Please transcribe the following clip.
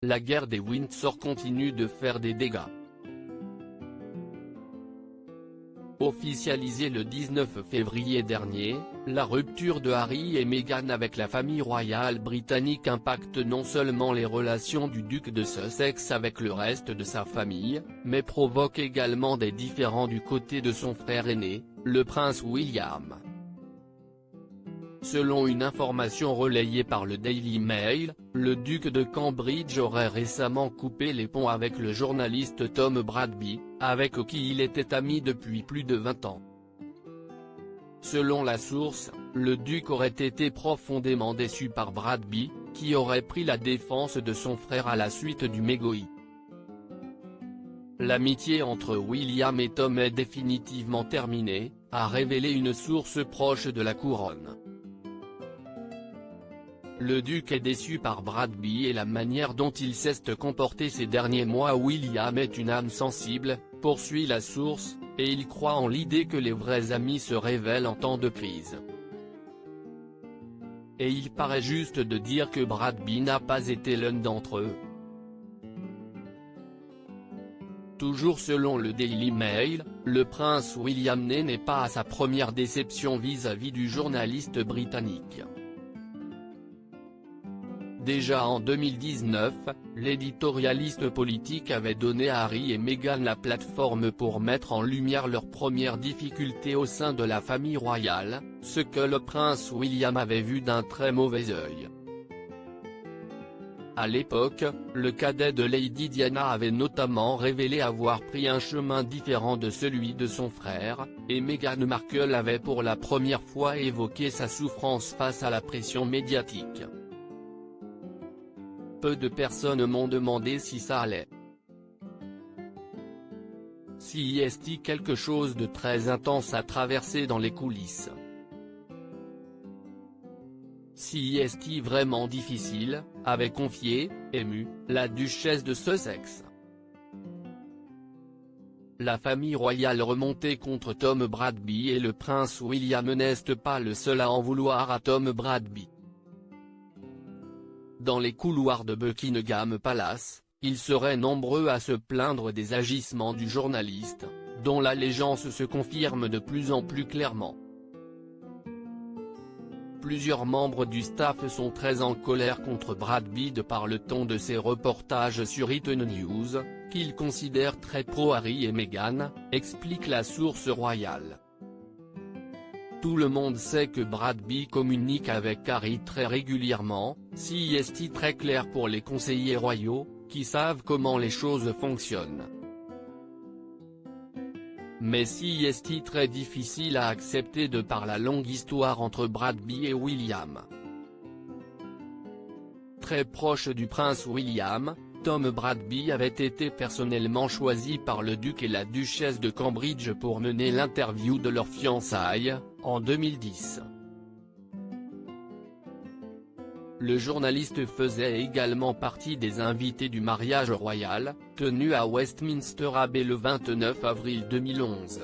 la guerre des Windsor continue de faire des dégâts. Officialisée le 19 février dernier, la rupture de Harry et Meghan avec la famille royale britannique impacte non seulement les relations du duc de Sussex avec le reste de sa famille, mais provoque également des différends du côté de son frère aîné, le prince William. Selon une information relayée par le Daily Mail, le duc de Cambridge aurait récemment coupé les ponts avec le journaliste Tom Bradby, avec qui il était ami depuis plus de 20 ans. Selon la source, le duc aurait été profondément déçu par Bradby, qui aurait pris la défense de son frère à la suite du mégoï. L'amitié entre William et Tom est définitivement terminée, a révélé une source proche de la couronne. Le duc est déçu par Bradby et la manière dont il s'est comporté ces derniers mois. William est une âme sensible, poursuit la source, et il croit en l'idée que les vrais amis se révèlent en temps de crise. Et il paraît juste de dire que Bradby n'a pas été l'un d'entre eux. Toujours selon le Daily Mail, le prince William n'est pas à sa première déception vis-à-vis du journaliste britannique. Déjà en 2019, l'éditorialiste politique avait donné à Harry et Meghan la plateforme pour mettre en lumière leurs premières difficultés au sein de la famille royale, ce que le prince William avait vu d'un très mauvais œil. À l'époque, le cadet de Lady Diana avait notamment révélé avoir pris un chemin différent de celui de son frère, et Meghan Markle avait pour la première fois évoqué sa souffrance face à la pression médiatique. Peu de personnes m'ont demandé si ça allait. Si y est-il quelque chose de très intense à traverser dans les coulisses. Si y est-il vraiment difficile, avait confié, émue, la duchesse de Sussex. La famille royale remontée contre Tom Bradby et le prince William n'est pas le seul à en vouloir à Tom Bradby. Dans les couloirs de Buckingham Palace, ils seraient nombreux à se plaindre des agissements du journaliste, dont l'allégeance se confirme de plus en plus clairement. Plusieurs membres du staff sont très en colère contre Bradby de par le ton de ses reportages sur Iton News, qu'ils considèrent très pro-Harry et Meghan, explique la source royale. Tout le monde sait que Bradby communique avec Harry très régulièrement, si est très clair pour les conseillers royaux, qui savent comment les choses fonctionnent. Mais si est très difficile à accepter de par la longue histoire entre Bradby et William. Très proche du prince William, Tom Bradby avait été personnellement choisi par le duc et la duchesse de Cambridge pour mener l'interview de leurs fiançailles, en 2010. Le journaliste faisait également partie des invités du mariage royal, tenu à Westminster Abbey le 29 avril 2011.